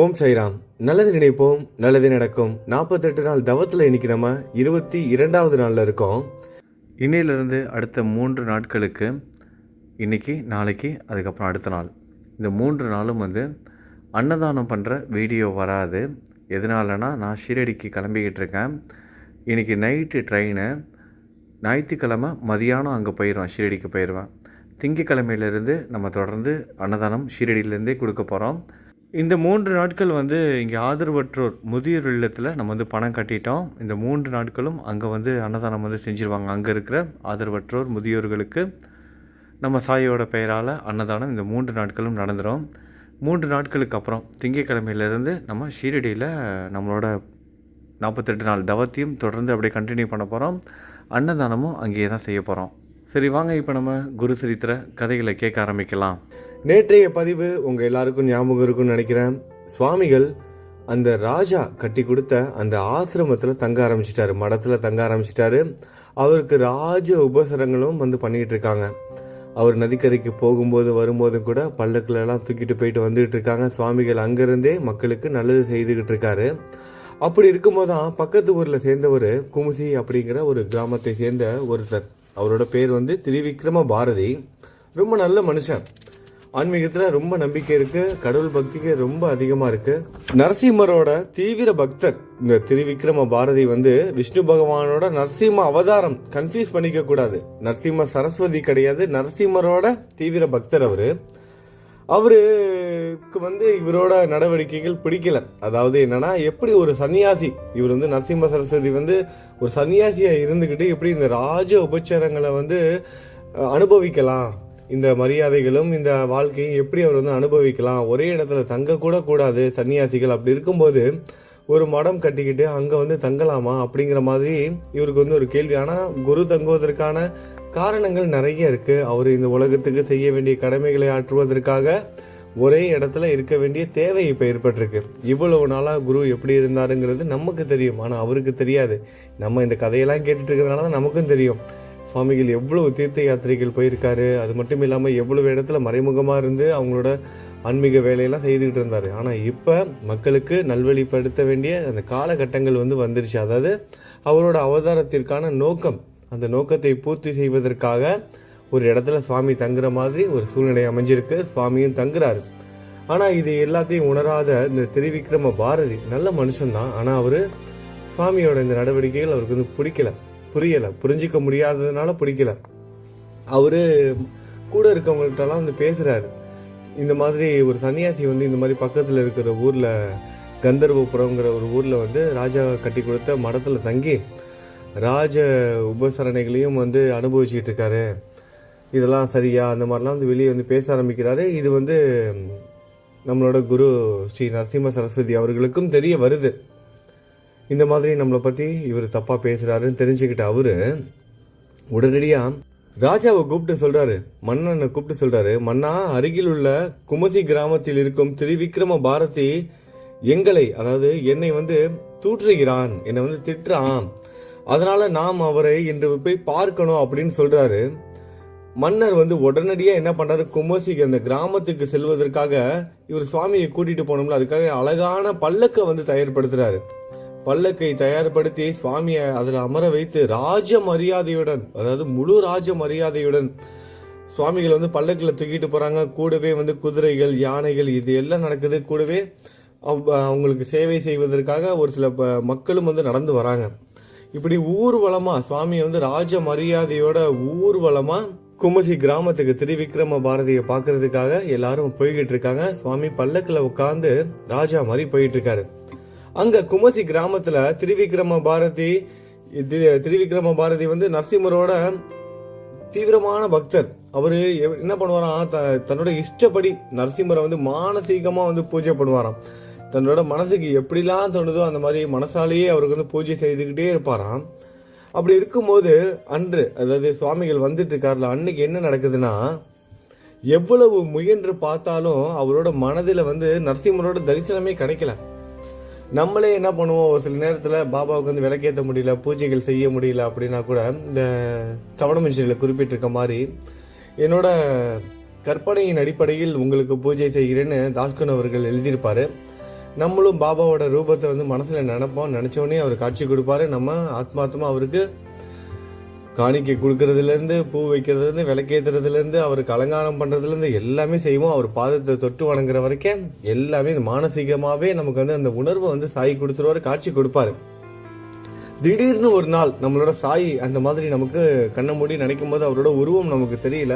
ஓம் சைராம். நல்லது நினைப்போம், நல்லது நடக்கும். 48 நாள் தவத்தில் இன்னைக்கு நம்ம 22வது நாளில் இருக்கோம். இன்னையிலிருந்து அடுத்த 3 நாட்களுக்கு இன்றைக்கி, நாளைக்கு, அதுக்கப்புறம் அடுத்த நாள், இந்த 3 நாளும் அன்னதானம் பண்ணுற வீடியோ வராது. எதனாலனா, நான் ஷீரடிக்கு கிளம்பிக்கிட்டு இருக்கேன். இன்றைக்கி நைட்டு ட்ரெயினு. ஞாயிற்றுக்கிழமை மதியானம் அங்கே போயிடுவேன், ஷீரடிக்கு போயிடுவேன். திங்கக்கிழமையிலேருந்து நம்ம தொடர்ந்து அன்னதானம் ஷீரடியிலேருந்தே கொடுக்க போகிறோம். இந்த 3 நாட்கள் இங்கே ஆதரவற்றோர் முதியோர் இல்லத்தில் நம்ம பணம் கட்டிட்டோம். இந்த 3 நாட்களும் அங்கே அன்னதானம் செஞ்சுருவாங்க. அங்கே இருக்கிற ஆதரவற்றோர் முதியோர்களுக்கு நம்ம சாயோட பெயரால் அன்னதானம் இந்த 3 நாட்களும் நடந்துடும். 3 நாட்களுக்கு அப்புறம் திங்கக்கிழமையிலேருந்து நம்ம ஷீரடியில் நம்மளோட 48 நாள் தவத்தையும் தொடர்ந்து அப்படியே கண்டினியூ பண்ண போகிறோம். அன்னதானமும் அங்கேயே தான் செய்ய போகிறோம். சரி, வாங்க இப்போ நம்ம குரு சரித்திர கதைகளை கேட்க ஆரம்பிக்கலாம். நேற்றைய பதிவு உங்கள் எல்லாருக்கும் ஞாபகம் இருக்குன்னு நினைக்கிறேன். சுவாமிகள் அந்த ராஜா கட்டி கொடுத்த அந்த ஆசிரமத்தில் தங்க ஆரம்பிச்சிட்டாரு, மடத்தில் தங்க ஆரம்பிச்சிட்டாரு. அவருக்கு ராஜ உபசரங்களும் பண்ணிக்கிட்டு இருக்காங்க. அவர் நதிக்கரைக்கு போகும்போது வரும்போதும் கூட பல்லக்கிலெல்லாம் தூக்கிட்டு போயிட்டு வந்துகிட்டு இருக்காங்க. சுவாமிகள் அங்கேருந்தே மக்களுக்கு நல்லது செய்துக்கிட்டு இருக்காரு. அப்படி இருக்கும்போது தான் பக்கத்து ஊரில் சேர்ந்தவர் குமுசி அப்படிங்கிற ஒரு கிராமத்தை சேர்ந்த ஒருத்தர். அவரோட பேர் திரிவிக்ரம பாரதி. ரொம்ப நல்ல மனுஷன். ஆன்மீகத்தில் ரொம்ப நம்பிக்கை இருக்கு, கடவுள் பக்திக்கு ரொம்ப அதிகமாக இருக்கு. நரசிம்மரோட தீவிர பக்தர் இந்த திரிவிக்ரம பாரதி. விஷ்ணு பகவானோட நரசிம்ம அவதாரம், கன்ஃபியூஸ் பண்ணிக்க கூடாது. நரசிம்ம சரஸ்வதி கிடையாது, நரசிம்மரோட தீவிர பக்தர் அவருக்கு இவரோட நடவடிக்கைகள் பிடிக்கல. அதாவது என்னன்னா, எப்படி ஒரு சன்னியாசி, இவர் நரசிம்ம சரஸ்வதி ஒரு சன்னியாசியா இருந்துகிட்டு எப்படி இந்த ராஜ உபச்சாரங்களை அனுபவிக்கலாம், இந்த மரியாதைகளும் இந்த வாழ்க்கையும் எப்படி அவர் அனுபவிக்கலாம், ஒரே இடத்துல தங்க கூட கூடாது சன்னியாசிகள். அப்படி இருக்கும்போது ஒரு மடம் கட்டிக்கிட்டு அங்க தங்கலாமா அப்படிங்கிற மாதிரி இவருக்கு ஒரு கேள்வி. ஆனா குரு தங்குவதற்கான காரணங்கள் நிறைய இருக்கு. அவர் இந்த உலகத்துக்கு செய்ய வேண்டிய கடமைகளை ஆற்றுவதற்காக ஒரே இடத்துல இருக்க வேண்டிய தேவை இப்ப ஏற்பட்டிருக்கு. இவ்வளவு நாளா குரு எப்படி இருந்தாருங்கிறது நமக்கு தெரியும், ஆனா அவருக்கு தெரியாது. நம்ம இந்த கதையெல்லாம் கேட்டுட்டு இருக்கிறதுனால தான் நமக்கும் தெரியும். சுவாமிகள் எவ்வளவு தீர்த்த யாத்திரைகள் போயிருக்காரு. அது மட்டும் இல்லாம எவ்வளவு இடத்துல மறைமுகமா இருந்து அவங்களோட ஆன்மீக வேலையெல்லாம் செய்துகிட்டு இருந்தாரு. ஆனா இப்ப மக்களுக்கு நல்வழிப்படுத்த வேண்டிய அந்த காலகட்டங்கள் வந்துருச்சு. அதாவது அவரோட அவதாரத்திற்கான நோக்கம், அந்த நோக்கத்தை பூர்த்தி செய்வதற்காக ஒரு இடத்துல சுவாமி தங்குற மாதிரி ஒரு சூழ்நிலை அமைஞ்சிருக்கு. சுவாமியும் தங்குறாரு. ஆனா இது எல்லாத்தையும் உணராத இந்த திரிவிக்ரம பாரதி நல்ல மனுஷன்தான். ஆனா அவரு சுவாமியோட இந்த நடவடிக்கைகள் அவருக்கு புரியல, புரிஞ்சிக்க முடியாததுனால பிடிக்கல. அவரு கூட இருக்கவங்கள்ட்டெல்லாம் பேசுறாரு. இந்த மாதிரி ஒரு சன்னியாசி இந்த மாதிரி பக்கத்துல இருக்கிற ஊர்ல, கந்தர்வபுரம்ங்கிற ஒரு ஊர்ல ராஜா கட்டி கொடுத்த மடத்துல தங்கி ராஜ உபசரணைகளையும் அனுபவிச்சுட்டு இருக்காரு. இதெல்லாம் சரியா, அந்த மாதிரிலாம் வெளியே பேச ஆரம்பிக்கிறாரு. இது நம்மளோட குரு ஸ்ரீ நரசிம்ம சரஸ்வதி அவர்களுக்கும் தெரிய வருது. இந்த மாதிரி நம்மளை பத்தி இவர் தப்பா பேசுறாருன்னு தெரிஞ்சுக்கிட்ட அவரு உடனடியா ராஜாவை கூப்பிட்டு சொல்றாரு, மன்னனை கூப்பிட்டு சொல்றாரு, மன்னா, அருகில் உள்ள குமசி கிராமத்தில் இருக்கும் திரிவிக்ரம பாரதி எங்களை, அதாவது என்னை தூற்றுகிறான், என்னை திட்டுறான். அதனால நாம் அவரை இன்று போய் பார்க்கணும் அப்படின்னு சொல்றாரு. மன்னர் உடனடியா என்ன பண்றாரு, குமசிக்கு அந்த கிராமத்துக்கு செல்வதற்காக இவர் சுவாமியை கூட்டிட்டு போனோம்ல, அதுக்காக அழகான பல்லக்கை தயார்படுத்துறாரு. பல்லக்கை தயார்படுத்தி சுவாமியை அதுல அமர வைத்து ராஜ மரியாதையுடன், அதாவது முழு ராஜ மரியாதையுடன் சுவாமிகள் பல்லக்கில் தூக்கிட்டு போறாங்க. கூடவே குதிரைகள், யானைகள், இது எல்லாம் நடக்குது. கூடவே அவங்களுக்கு சேவை செய்வதற்காக ஒரு சில மக்களும் நடந்து வராங்க. இப்படி ஊர்வலமா சுவாமி ராஜ மரியாதையோட ஊர்வலமா குமசி கிராமத்துக்கு திரிவிக்ரம பாரதியை பாக்குறதுக்காக எல்லாரும் போய்கிட்டு இருக்காங்க. சுவாமி பல்லக்குல உட்கார்ந்து ராஜா மாதிரி போயிட்டு இருக்காரு. அங்க குமசி கிராமத்துல திரிவிக்ரம பாரதி நரசிம்மரோட தீவிரமான பக்தர். அவரு என்ன பண்ணுவாராம், தன்னோட இஷ்டப்படி நரசிம்மரை மானசீகமா பூஜை பண்ணுவாராம். தன்னோட மனசுக்கு எப்படிலாம் தோணுதோ அந்த மாதிரி மனசாலேயே அவருக்கு பூஜை செய்துக்கிட்டே இருப்பாராம். அப்படி இருக்கும்போது அன்று, அதாவது சுவாமிகள் வந்துட்டு இருக்காருல, அன்னைக்கு என்ன நடக்குதுன்னா, எவ்வளவு முயன்று பார்த்தாலும் அவரோட மனதில் நரசிம்மரோட தரிசனமே கிடைக்கல. நம்மளே என்ன பண்ணுவோம், ஒரு சில நேரத்தில் பாபாவுக்கு விளக்கேற்ற முடியல, பூஜைகள் செய்ய முடியல அப்படின்னா கூட இந்த சவணமின்சில குறிப்பிட்டிருக்க மாதிரி என்னோட கற்பனையின் அடிப்படையில் உங்களுக்கு பூஜை செய்கிறேன்னு தாஸ்கன் அவர்கள் எழுதியிருப்பாரு. நம்மளும் பாபாவோட ரூபத்தை வந்து மனசுல நினைப்போம். நினைச்சோடனே அவர் காட்சி கொடுப்பாரு. நம்ம ஆத்மாத்மா அவருக்கு காணிக்கை கொடுக்கறதுலேருந்து, பூ வைக்கிறதுலேருந்து, விளக்கேற்றுறதுலேருந்து, அவருக்கு அலங்காரம் பண்ணுறதுலேருந்து எல்லாமே செய்வோம். அவர் பாதத்தை தொட்டு வணங்குற வரைக்கும் எல்லாமே மானசீகமாகவே நமக்கு வந்து அந்த உணர்வை வந்து சாய் கொடுத்துருவாரு, காட்சி கொடுப்பாரு. திடீர்னு ஒரு நாள் நம்மளோட சாய் அந்த மாதிரி நமக்கு கண்ணை மூடி நினைக்கும் போது அவரோட உருவம் நமக்கு தெரியல,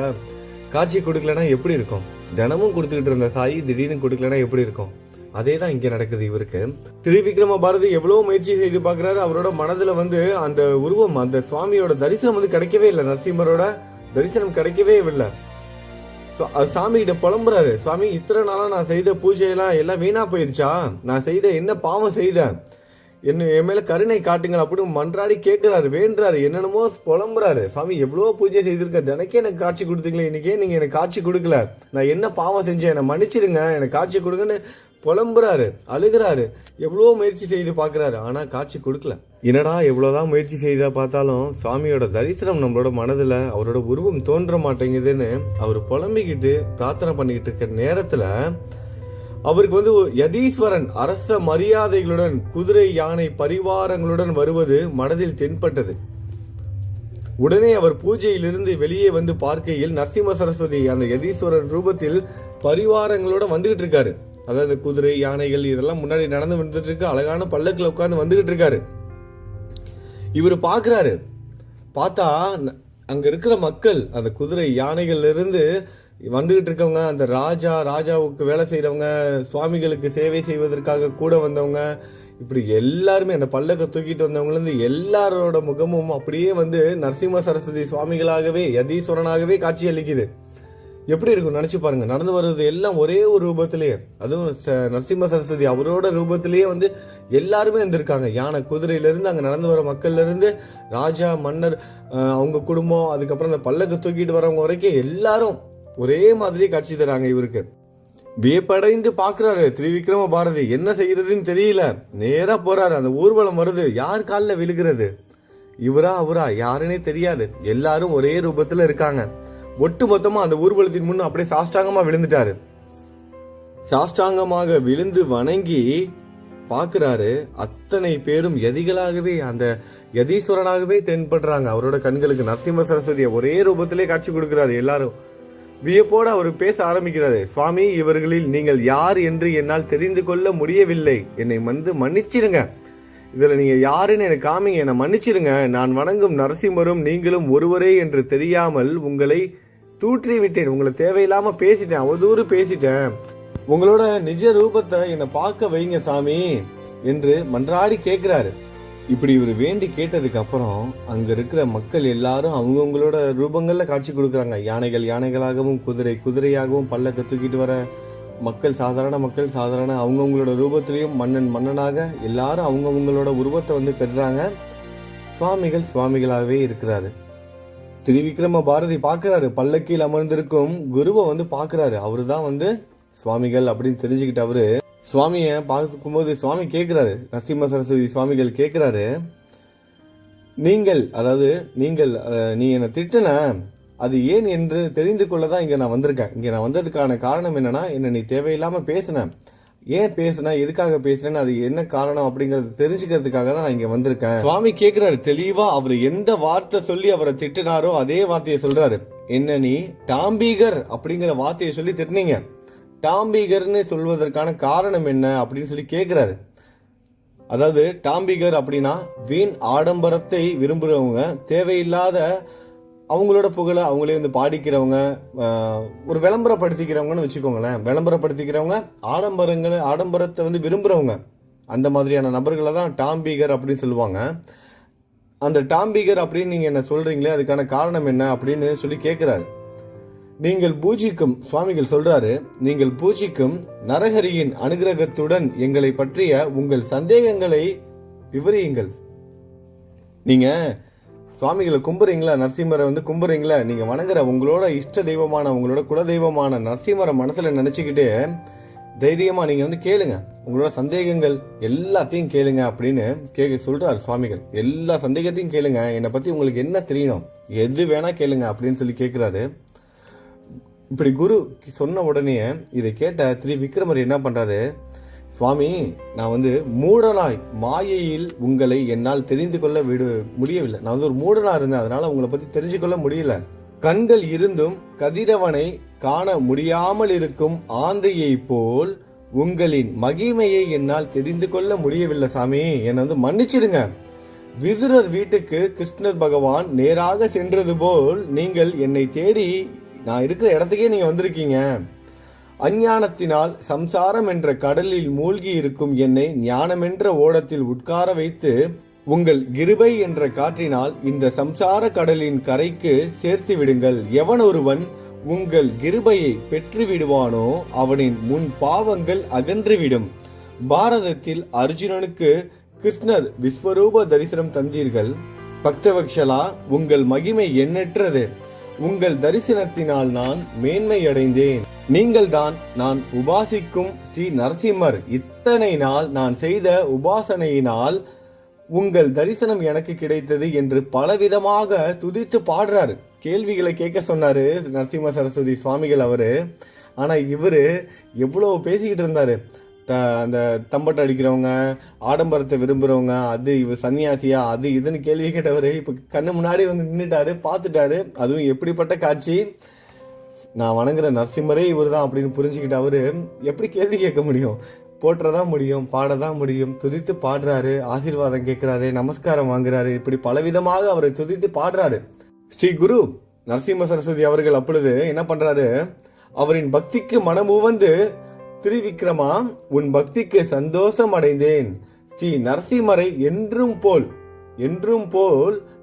காட்சி கொடுக்கலன்னா எப்படி இருக்கும்? தினமும் கொடுத்துக்கிட்டு இருந்த சாய் திடீர்னு கொடுக்கலன்னா எப்படி இருக்கும்? அதே தான் இங்க நடக்குது இவருக்கு. திரிவிக்ரம பாரதி எவ்வளவு முயற்சி செய்து பாக்குறாரு. அவரோட மனதுல வந்து அந்த உருவம், அந்த சுவாமியோட தரிசனம் வந்து கிடைக்கவே இல்லை. நரசிம்மரோட தரிசனம் கிடைக்கவே இல்லை. சாமி கிட்ட புலம்புறாரு, சுவாமி இத்தனை நாளா நான் செய்த பூஜையெல்லாம் எல்லாம் வீணா போயிருச்சா? நான் செய்த என்ன பாவம் செய்தேன்? என் மேல கருணை காட்டுங்கள் அப்படின்னு மன்றாடி கேட்கிறாரு, வேண்டாரு, என்னென்னமோ புலம்புறாரு. சாமி எவ்வளவோ பூஜை செய்திருக்க, தினைக்கே எனக்கு காட்சி கொடுத்தீங்களே, இன்னைக்கே நீங்க எனக்கு காட்சி கொடுக்கல, நான் என்ன பாவம் செஞ்சேன், என்னை மன்னிச்சிருங்க, எனக்கு காட்சி கொடுங்கன்னு புலம்புறாரு, அழுகிறாரு, எவ்வளவோ முயற்சி செய்து பாக்குறாரு. ஆனா காட்சி கொடுக்கல. என்னடா எவ்வளவுதான் முயற்சி செய்த பார்த்தாலும் சுவாமியோட தரிசனம் நம்மளோட மனதுல அவரோட உருவம் தோன்ற மாட்டேங்குதுன்னு அவர் புலம்பிக்கிட்டு பிரார்த்தனை பண்ணிக்கிட்டு இருக்க நேரத்துல அவருக்கு வந்து யதீஸ்வரன் அரச மரியாதைகளுடன் குதிரை யானை பரிவாரங்களுடன் வருவது மனதில் தென்பட்டது. உடனே அவர் பூஜையிலிருந்து வெளியே வந்து பார்க்கையில் நரசிம்ம சரஸ்வதி அந்த யதீஸ்வரன் ரூபத்தில் பரிவாரங்களோட வந்துகிட்டு இருக்காரு. அதாவது குதிரை யானைகள் இதெல்லாம் முன்னாடி நடந்து வந்துட்டு இருக்கு. அழகான பல்லக்குல உட்கார்ந்து வந்துகிட்டு இருக்காரு. இவர் பாக்குறாரு. பார்த்தா அங்க இருக்கிற மக்கள், அந்த குதிரை யானைகள்ல இருந்து வந்துகிட்டு இருக்கவங்க, அந்த ராஜாவுக்கு வேலை செய்யறவங்க, சுவாமிகளுக்கு சேவை செய்வதற்காக கூட வந்தவங்க, இப்படி எல்லாருமே அந்த பல்லக்க தூக்கிட்டு வந்தவங்க இருந்து எல்லாரோட முகமும் அப்படியே வந்து நரசிம்ம சரஸ்வதி சுவாமிகளாகவே யதீஸ்வரனாகவே காட்சி அளிக்குது. எப்படி இருக்கும் நினைச்சு பாருங்க. நடந்து வர்றது எல்லாம் ஒரே ஒரு ரூபத்திலேயே, அதுவும் நரசிம்ம சரஸ்வதி அவரோட ரூபத்திலேயே வந்து எல்லாருமே இருந்திருக்காங்க. யானை குதிரையில இருந்து அங்க நடந்து வர மக்கள்ல இருந்து ராஜா மன்னர் அவங்க குடும்பம், அதுக்கப்புறம் அந்த பல்லக்கு தூக்கிட்டு வரவங்க வரைக்கும் எல்லாரும் ஒரே மாதிரி காட்சி தராங்க. இவருக்கு வியப்படைந்து பாக்குறாரு திரிவிக்ரம பாரதி. என்ன செய்யறதுன்னு தெரியல. நேரா போறாரு. அந்த ஊர்வலம் வருது. யார் காலில் விழுகிறது? இவரா அவரா யாருன்னே தெரியாது. எல்லாரும் ஒரே ரூபத்துல இருக்காங்க. ஒட்டு மொத்தமா அந்த ஊர்வலத்தின் முன் அப்படியே சாஷ்டாங்கமா விழுந்துட்டாரு. சாஷ்டாங்கமாக விழுந்து வணங்கி பாக்குறாரு. அத்தனை பேரும் யதிகளாகவே, அந்த யதீஸ்வரனாகவே தென்படுறாங்க அவரோட கண்களுக்கு. நரசிம்ம சரஸ்வதியை ஒரே ரூபத்திலே காட்சி கொடுக்கிறாரு. எல்லாரும் வியப்போட அவர் பேச ஆரம்பிக்கிறாரு. சுவாமி, இவர்களில் நீங்கள் யார் என்று என்னால் தெரிந்து கொள்ள முடியவில்லை. என்னை வந்து மன்னிச்சிருங்க. இதுல நீங்க யாருன்னு எனக்கு காமிங்க, என்னை மன்னிச்சிருங்க. நான் வணங்கும் நரசிம்மரும் நீங்களும் ஒருவரே என்று தெரியாமல் உங்களை தூற்றி விட்டேன். உங்களை தேவையில்லாம பேசிட்டேன், அவதூறு பேசிட்டேன். உங்களோட நிஜ ரூபத்தை என்னை பார்க்க வைங்க சாமி என்று மன்றாடி கேட்கிறாரு. இப்படி இவர் வேண்டி கேட்டதுக்கு அப்புறம் அங்க இருக்கிற மக்கள் எல்லாரும் அவங்கவுங்களோட ரூபங்கள்ல காட்சி கொடுக்குறாங்க. யானைகளாகவும், குதிரையாகவும், பல்லக்க தூக்கிட்டு வர மக்கள், சாதாரண அவங்கவுங்களோட ரூபத்திலையும், மன்னனாக எல்லாரும் அவங்கவுங்களோட உருவத்தை வந்து பெறுறாங்க. சுவாமிகளாகவே இருக்கிறாரு. திரிவிக்ரம பாரதி பாக்குறாரு. பல்லக்கில் அமர்ந்திருக்கும் குருவை வந்து பாக்குறாரு. அவரு தான் வந்து சுவாமிகள் அப்படின்னு தெரிஞ்சுக்கிட்டு அவரு சுவாமிய பார்க்கும்போது சுவாமி கேட்கிறாரு, நரசிம்ம சரஸ்வதி சுவாமிகள் கேட்கிறாரு, நீ என்னை திட்டுன, அது ஏன் என்று தெரிந்து கொள்ளதான் இங்க நான் வந்திருக்கேன். இங்க நான் வந்ததுக்கான காரணம் என்னன்னா, என்ன நீ தேவையில்லாம பேசுன, ஏன் பேசுன, எதுக்காக பேசுறேன்னு, அது என்ன காரணம் அப்படிங்கறது தெரிஞ்சுக்கிறதுக்காக தான் நான் இங்க வந்திருக்கேன். சுவாமி கேட்கிறாரு தெளிவா. அவர் எந்த வார்த்தை சொல்லி அவரை திட்டினாரோ அதே வார்த்தையை சொல்றாரு. என்ன நீ டாம்பீகர் அப்படிங்கிற வார்த்தையை சொல்லி திட்டினீங்க, டாம்பீகர்னு சொல்வதற்கான காரணம் என்ன அப்படின்னு சொல்லி கேட்கிறாரு. அதாவது டாம்பீகர் அப்படின்னா வீண் ஆடம்பரத்தை விரும்புறவங்க, தேவையில்லாத அவங்களோட புகழை அவங்களே வந்து பாடிக்கிறவங்க, ஒரு விளம்பரப்படுத்திக்கிறவங்கன்னு வச்சுக்கோங்களேன். விளம்பரப்படுத்திக்கிறவங்க, ஆடம்பரத்தை வந்து விரும்புறவங்க, அந்த மாதிரியான நபர்களை தான் டாம்பீகர் அப்படின்னு சொல்லுவாங்க. அந்த டாம்பீகர் அப்படின்னு நீங்க என்ன சொல்றீங்களே, அதுக்கான காரணம் என்ன அப்படின்னு சொல்லி கேட்கிறாரு. நீங்கள் பூஜிக்கும், சுவாமிகள் சொல்றாரு, நீங்கள் பூஜிக்கும் நரஹரியின் அனுகிரகத்துடன் எங்களை பற்றிய உங்கள் சந்தேகங்களை விவரியுங்கள். நீங்க சுவாமிகளை கும்புறீங்களா, நரசிம்மரை வந்து கும்புறீங்களா, நீங்க வணங்குற உங்களோட இஷ்ட தெய்வமான, உங்களோட குல தெய்வமான நரசிம்மரை மனசுல நினைச்சுக்கிட்டு தைரியமா நீங்க வந்து கேளுங்க, உங்களோட சந்தேகங்கள் எல்லாத்தையும் கேளுங்க அப்படின்னு சொல்றாரு சுவாமிகள். எல்லா சந்தேகத்தையும் கேளுங்க, என்னை பத்தி உங்களுக்கு என்ன தெரியணும், எது வேணா கேளுங்க அப்படின்னு சொல்லி கேட்கிறாரு. இப்படி குரு சொன்ன உடனே இதை கேட்ட திரிவிக்ரமர் என்ன பண்றாரு, சுவாமி, நான் வந்து மூடனாய் மாயையில் உங்களை என்னால் தெரிந்து கொள்ள முடியவில்லை. நான் வந்து ஒரு மூடனா இருந்தேன், அதனால உங்களை பத்தி தெரிஞ்சு கொள்ள முடியல. கண்கள் இருந்தும் கதிரவனை காண முடியாமல் இருக்கும் ஆந்தையை போல் உங்களின் மகிமையை என்னால் தெரிந்து கொள்ள முடியவில்லை சாமி, என்னை வந்து மன்னிச்சிடுங்க. விதுரர் வீட்டுக்கு கிருஷ்ணர் பகவான் நேராக சென்றது போல் நீங்கள் என்னை தேடி நான் இருக்கிற இடத்துக்கே நீங்க வந்திருக்கீங்க. அஞ்ஞானத்தினால் சம்சாரம் என்ற கடலில் மூழ்கி இருக்கும் என்னை ஞானமென்ற ஓடத்தில் உட்கார வைத்து உங்கள் கிருபை என்ற காற்றினால் இந்த சம்சார கடலின் கரைக்கு சேர்த்து விடுங்கள். எவன் ஒருவன் உங்கள் கிருபையை பெற்று விடுவானோ அவனின் முன் பாவங்கள் அகன்றுவிடும். பாரதத்தில் அர்ஜுனனுக்கு கிருஷ்ணர் விஸ்வரூப தரிசனம் தந்தீர்கள். பக்தவக்ஷலா, உங்கள் மகிமை எண்ணற்றது. உங்கள் தரிசனத்தினால் நான் மேன்மை அடைந்தேன். நீங்கள் தான் நான் உபாசிக்கும் ஸ்ரீ நரசிம்மர். இத்தனை நாள் நான் செய்த உபாசனையினால் உங்கள் தரிசனம் எனக்கு கிடைத்தது என்று பலவிதமாக துதித்து பாடுறாரு. கேள்விகளை கேட்க சொன்னாரு நரசிம்ம சரஸ்வதி சுவாமிகள் அவரு. ஆனா இவரு எவ்வளவு பேசிக்கிட்டு இருந்தாரு. அந்த தம்பட்டை அடிக்கிறவங்க, ஆடம்பரத்தை விரும்புறவங்க, அது இவர் சன்னியாசியா, அது இதுன்னு கேள்வி கேட்டவரு இப்ப கண்ணு முன்னாடி வந்து நின்றுட்டாரு, பார்த்துட்டாரு. அதுவும் எப்படிப்பட்ட காட்சி! நான் வணங்குற நரசிம்மரே இவர் தான் அப்படின்னு புரிஞ்சுக்கிட்ட அவரு எப்படி கேள்வி கேட்க முடியும்? போற்றதான் முடியும், பாடதான் முடியும். துதித்து பாடுறாரு, ஆசீர்வாதம் கேட்கிறாரு, நமஸ்காரம் வாங்குறாரு. இப்படி பலவிதமாக அவரை துதித்து பாடுறாரு. ஸ்ரீ குரு நரசிம்ம சரஸ்வதி அவர்கள் அப்பொழுது என்ன பண்றாரு? அவரின் பக்திக்கு மனமுவந்து, திரிவிக்ரமா, உன் பக்திக்கு சந்தோஷம் அடைந்தேன். ஸ்ரீ நரசிம்மரை என்றும் போல்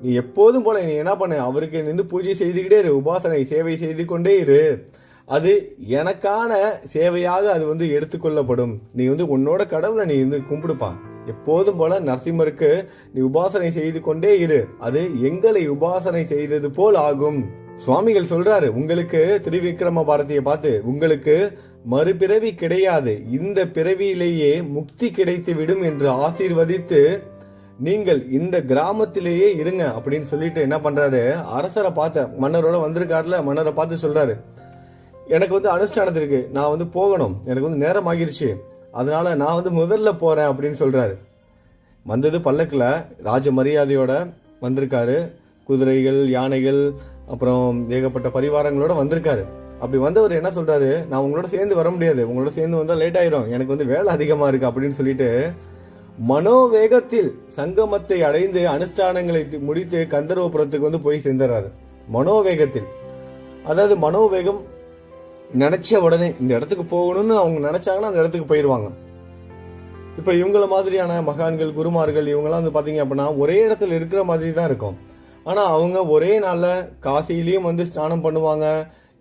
நீ எப்போதும் போல நீ என்ன பண்ண, அவருக்கு நின்று பூஜை செய்துக்கிட்டே இரு, உபாசனை சேவை செய்து கொண்டே இரு. அது எனக்கான சேவையாக அது வந்து எடுத்துக்கொள்ளப்படும். நீ வந்து உன்னோட கடவுளை நீ வந்து கும்பிடுப்பா. எப்போதும் போல நரசிம்மருக்கு நீ உபாசனை செய்து கொண்டே இரு. அது எங்களை உபாசனை செய்தது போல் ஆகும். சுவாமிகள் சொல்றாரு, உங்களுக்கு திரிவிக்ரம பாரதியை பார்த்து, உங்களுக்கு மறுபிறவி கிடையாது, இந்த பிறவியிலேயே முக்தி கிடைத்து விடும் என்று ஆசீர்வதித்து நீங்கள் இந்த கிராமத்திலேயே இருங்க அப்படின்னு சொல்லிட்டு என்ன பண்றாரு? அரசரை பார்த்த மன்னரோட வந்திருக்காருல, மன்னரை பார்த்து சொல்றாரு, எனக்கு வந்து அனுஷ்டானத்திற்கு நான் வந்து போகணும், எனக்கு வந்து நேரம் ஆகிருச்சு, அதனால நான் வந்து முதல்ல போறேன் அப்படின்னு சொல்றாரு. வந்தது பல்லக்குல ராஜ மரியாதையோட வந்திருக்காரு. குதிரைகள், யானைகள், அப்புறம் ஏகப்பட்ட பரிவாரங்களோட வந்திருக்காரு. அப்படி வந்தவர் என்ன சொல்றாரு? நான் உங்களோட சேர்ந்து வர முடியாது, உங்களோட சேர்ந்து வந்தா லேட் ஆயிரும், எனக்கு வந்து வேலை அதிகமா இருக்கு அப்படின்னு சொல்லிட்டு மனோவேகத்தில் சங்கமத்தை அடைந்து அனுஷ்டானங்களை முடித்து கந்தர்வபுரத்துக்கு வந்து போய் சேர்ந்துறாரு. மனோவேகத்தில், அதாவது மனோவேகம் நினைச்ச உடனே இந்த இடத்துக்கு போகணும்னு அவங்க நினைச்சாங்கன்னா அந்த இடத்துக்கு போயிடுவாங்க. இப்ப இவங்கள மாதிரியான மகான்கள், குருமார்கள் இவங்கெல்லாம் வந்து பாத்தீங்க அப்படின்னா ஒரே இடத்துல இருக்கிற மாதிரி தான் இருக்கும். ஆனா அவங்க ஒரே நாள்ல காசியிலயும் வந்து ஸ்நானம் பண்ணுவாங்க,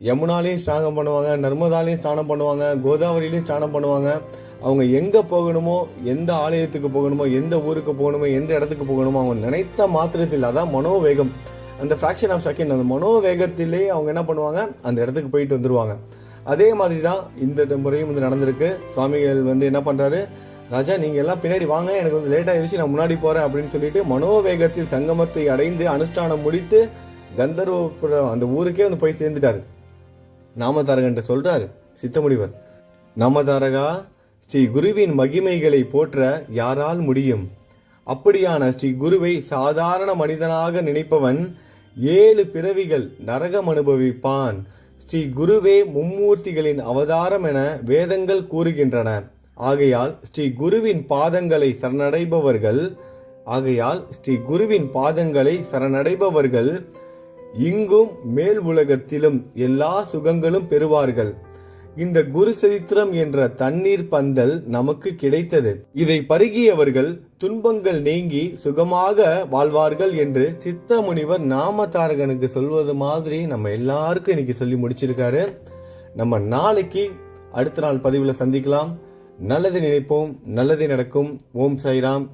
யமுனாலையும் ஸ்நானம் பண்ணுவாங்க, நர்மதாலையும் ஸ்நானம் பண்ணுவாங்க, கோதாவரியிலையும் ஸ்நானம் பண்ணுவாங்க. அவங்க எங்க போகணுமோ, எந்த ஆலயத்துக்கு போகணுமோ, எந்த ஊருக்கு போகணுமோ, எந்த இடத்துக்கு போகணுமோ அவங்க நினைத்த மாத்திரத்தில், அதான் மனோவேகம், அந்த ஃபிராக்ஷன் ஆஃப் செகண்ட், அந்த மனோவேகத்திலே அவங்க என்ன பண்ணுவாங்க, அந்த இடத்துக்கு போயிட்டு வந்துருவாங்க. அதே மாதிரி தான் இந்த முறையும் வந்து நடந்திருக்கு. சுவாமிகள் வந்து என்ன பண்றாரு? ராஜா, நீங்க எல்லாம் பின்னாடி வாங்க, எனக்கு வந்து லேட் ஆயிடுச்சு, நான் முன்னாடி போறேன் அப்படின்னு சொல்லிட்டு மனோவேகத்தில் சங்கமத்தை அடைந்து அனுஷ்டானம் முடித்து கந்தர்வபுரம் அந்த ஊருக்கே வந்து போய் சேர்ந்துட்டாரு. நாமதாரகன்ட்ட சொல்றாரு சித்தமுனிவர், நாமதாரகா, ஸ்ரீ குருவின் மகிமைகளை போற்ற யாரால் முடியும்? அப்படியான ஸ்ரீ குருவை சாதாரண மனிதனாக நினைப்பவன் 7 பிறவிகள் நரகம் அனுபவிப்பான். ஸ்ரீ குருவே மும்மூர்த்திகளின் அவதாரம் என வேதங்கள் கூறுகின்றன. ஆகையால் ஸ்ரீ குருவின் பாதங்களை சரணடைபவர்கள் இங்கும் மேல் உலகத்திலும் எல்லா சுகங்களும் பெறுவார்கள். இந்த குரு சரித்திரம் என்ற தண்ணீர் பந்தல் நமக்கு கிடைத்தது. இதை பருகியவர்கள் துன்பங்கள் நீங்கி சுகமாக வாழ்வார்கள் என்று சித்த முனிவர் நாமதாரகனுக்கு சொல்வது மாதிரி நம்ம எல்லாருக்கும் இன்னைக்கு சொல்லி முடிச்சிருக்காரு. நம்ம நாளைக்கு அடுத்த நாள் பதிவுல சந்திக்கலாம். நல்லதை நினைப்போம், நல்லதே நடக்கும். ஓம் சாய்ராம்.